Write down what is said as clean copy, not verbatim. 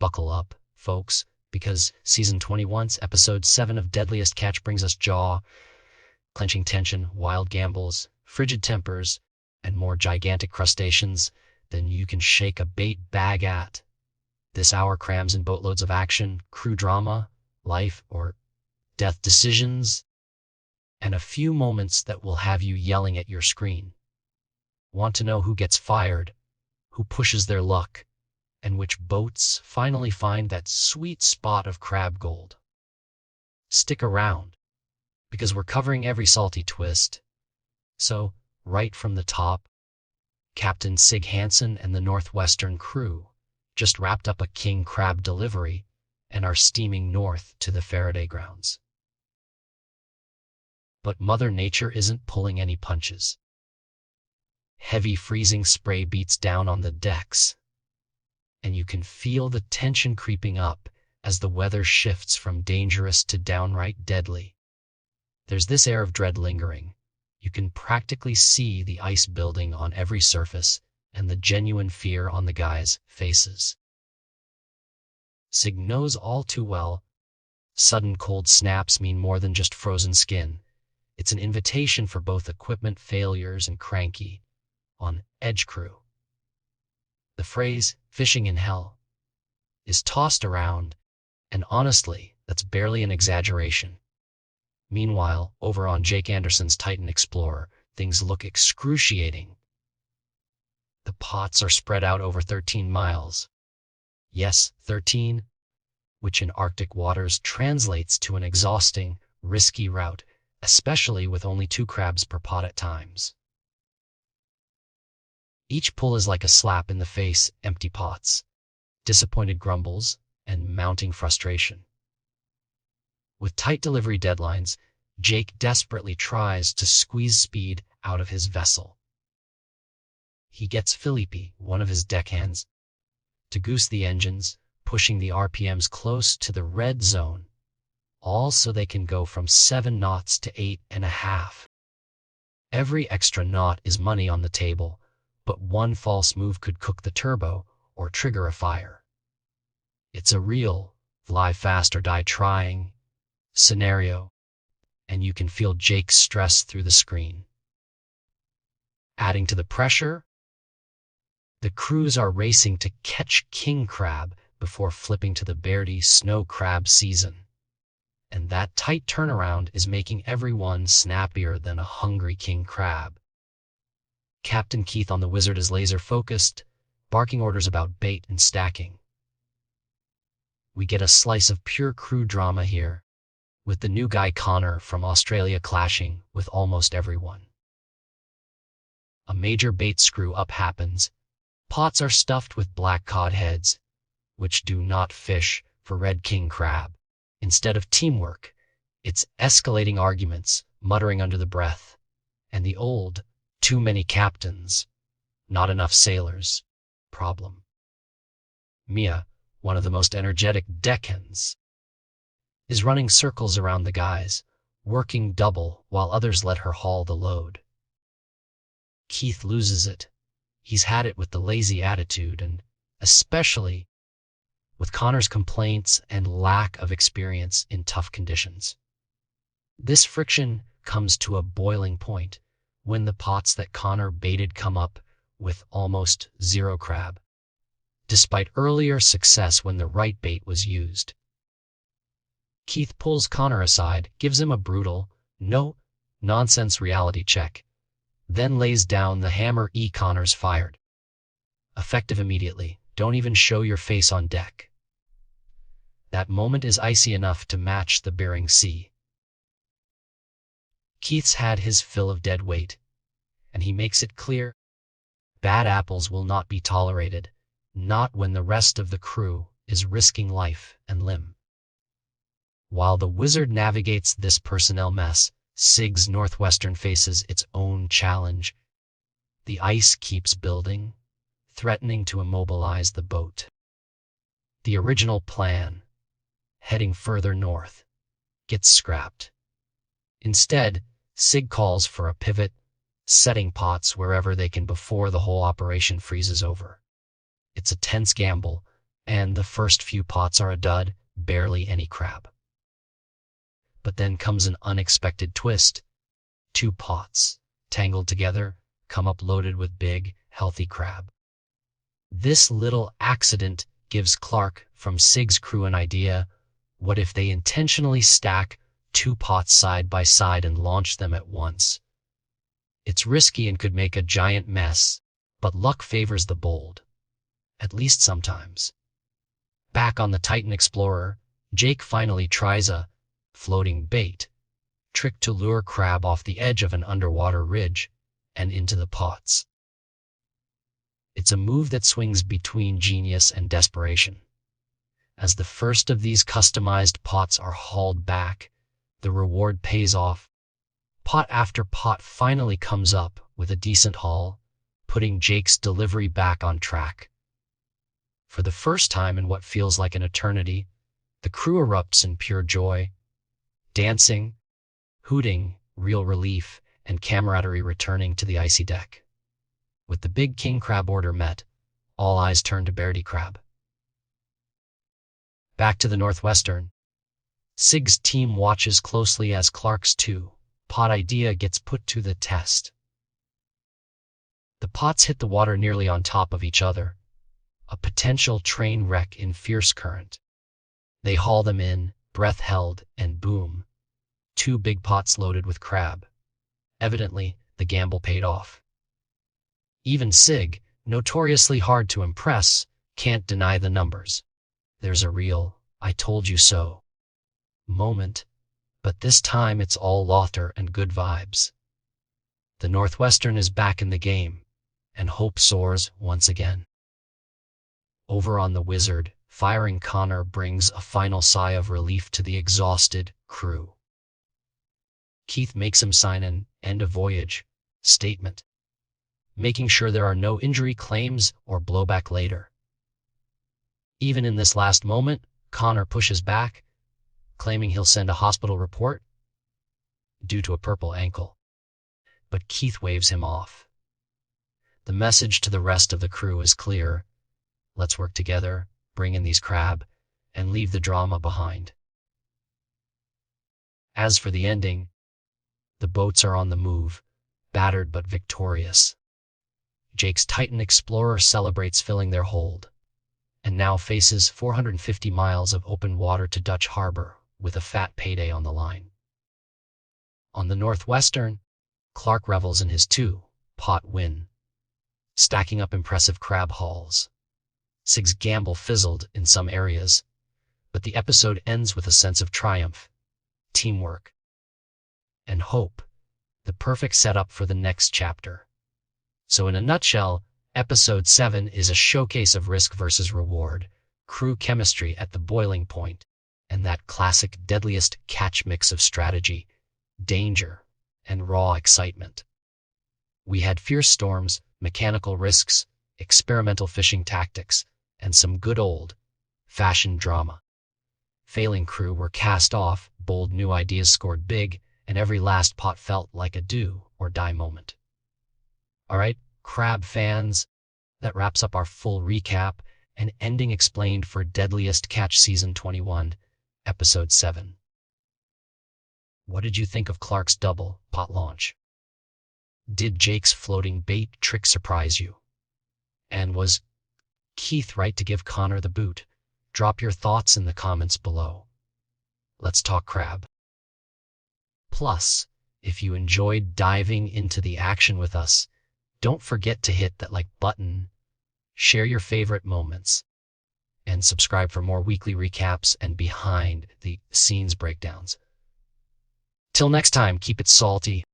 buckle up, folks, because Season 21's Episode 7 of Deadliest Catch brings us jaw-clenching tension, wild gambles, frigid tempers, and more gigantic crustaceans than you can shake a bait bag at. This hour crams in boatloads of action, crew drama, life or death decisions, and a few moments that will have you yelling at your screen. Want to know who gets fired, who pushes their luck, and which boats finally find that sweet spot of crab gold? Stick around, because we're covering every salty twist. So, right from the top, Captain Sig Hansen and the Northwestern crew just wrapped up a king crab delivery and are steaming north to the Faraday grounds. But Mother Nature isn't pulling any punches. Heavy freezing spray beats down on the decks, and you can feel the tension creeping up as the weather shifts from dangerous to downright deadly. There's this air of dread lingering. You can practically see the ice building on every surface and the genuine fear on the guys' faces. Sig knows all too well, sudden cold snaps mean more than just frozen skin. It's an invitation for both equipment failures and cranky, on edge crew. The phrase, fishing in hell, is tossed around, and honestly, that's barely an exaggeration. Meanwhile, over on Jake Anderson's Titan Explorer, things look excruciating. The pots are spread out over 13 miles. Yes, 13, which in Arctic waters translates to an exhausting, risky route, especially with only 2 crabs per pot at times. Each pull is like a slap in the face, empty pots, disappointed grumbles, and mounting frustration. With tight delivery deadlines, Jake desperately tries to squeeze speed out of his vessel. He gets Felipe, one of his deckhands, to goose the engines, pushing the RPMs close to the red zone, all so they can go from 7 knots to 8.5. Every extra knot is money on the table, but one false move could cook the turbo or trigger a fire. It's a real fly fast or die trying scenario, and you can feel Jake's stress through the screen. Adding to the pressure, the crews are racing to catch king crab before flipping to the Bairdi snow crab season. And that tight turnaround is making everyone snappier than a hungry king crab. Captain Keith on the Wizard is laser-focused, barking orders about bait and stacking. We get a slice of pure crew drama here, with the new guy Connor from Australia clashing with almost everyone. A major bait screw-up happens. Pots are stuffed with black cod heads, which do not fish for red king crab. Instead of teamwork, it's escalating arguments, muttering under the breath, and the old, too many captains, not enough sailors, problem. Mia, one of the most energetic deckhands, is running circles around the guys, working double while others let her haul the load. Keith loses it. He's had it with the lazy attitude, and especially with Connor's complaints and lack of experience in tough conditions. This friction comes to a boiling point when the pots that Connor baited come up with almost 0 crab, despite earlier success when the right bait was used. Keith pulls Connor aside, gives him a brutal, no-nonsense reality check, then lays down the hammer. Connor's fired. Effective immediately. Don't even show your face on deck. That moment is icy enough to match the Bering Sea. Keith's had his fill of dead weight, and he makes it clear bad apples will not be tolerated, not when the rest of the crew is risking life and limb. While the Wizard navigates this personnel mess, Sig's Northwestern faces its own challenge. The ice keeps building, threatening to immobilize the boat. The original plan, heading further north, gets scrapped. Instead, Sig calls for a pivot, setting pots wherever they can before the whole operation freezes over. It's a tense gamble, and the first few pots are a dud, barely any crab. But then comes an unexpected twist. 2 pots, tangled together, come up loaded with big, healthy crab. This little accident gives Clark from Sig's crew an idea. What if they intentionally stack 2 pots side by side and launch them at once? It's risky and could make a giant mess, but luck favors the bold. At least sometimes. Back on the Titan Explorer, Jake finally tries a floating bait trick to lure crab off the edge of an underwater ridge and into the pots. It's a move that swings between genius and desperation. As the first of these customized pots are hauled back, the reward pays off. Pot after pot finally comes up with a decent haul, putting Jake's delivery back on track. For the first time in what feels like an eternity, the crew erupts in pure joy. Dancing, hooting, real relief, and camaraderie returning to the icy deck. With the big king crab order met, all eyes turn to Beardy Crab. Back to the Northwestern. Sig's team watches closely as Clark's 2-pot idea gets put to the test. The pots hit the water nearly on top of each other, a potential train wreck in fierce current. They haul them in, breath held, and boom. 2 big pots loaded with crab. Evidently, the gamble paid off. Even Sig, notoriously hard to impress, can't deny the numbers. There's a real, I told you so moment, but this time it's all laughter and good vibes. The Northwestern is back in the game, and hope soars once again. Over on the Wizard, firing Connor brings a final sigh of relief to the exhausted crew. Keith makes him sign an end of voyage statement, making sure there are no injury claims or blowback later. Even in this last moment, Connor pushes back, claiming he'll send a hospital report due to a purple ankle. But Keith waves him off. The message to the rest of the crew is clear. Let's work together, bring in these crab, and leave the drama behind. As for the ending, the boats are on the move, battered but victorious. Jake's Titan Explorer celebrates filling their hold, and now faces 450 miles of open water to Dutch Harbor with a fat payday on the line. On the Northwestern, Clark revels in his 2-pot win, stacking up impressive crab hauls. Sig's gamble fizzled in some areas, but the episode ends with a sense of triumph, teamwork, and hope, the perfect setup for the next chapter. So in a nutshell, Episode 7 is a showcase of risk versus reward, crew chemistry at the boiling point, and that classic Deadliest catch mix of strategy, danger, and raw excitement. We had fierce storms, mechanical risks, experimental fishing tactics, and some good old-fashioned drama. Failing crew were cast off, bold new ideas scored big, and every last pot felt like a do-or-die moment. All right, crab fans, that wraps up our full recap and ending explained for Deadliest Catch Season 21, Episode 7. What did you think of Clark's double pot launch? Did Jake's floating bait trick surprise you? And was Keith right to give Connor the boot? Drop your thoughts in the comments below. Let's talk crab. Plus, if you enjoyed diving into the action with us, don't forget to hit that like button, share your favorite moments, and subscribe for more weekly recaps and behind the scenes breakdowns. Till next time, keep it salty.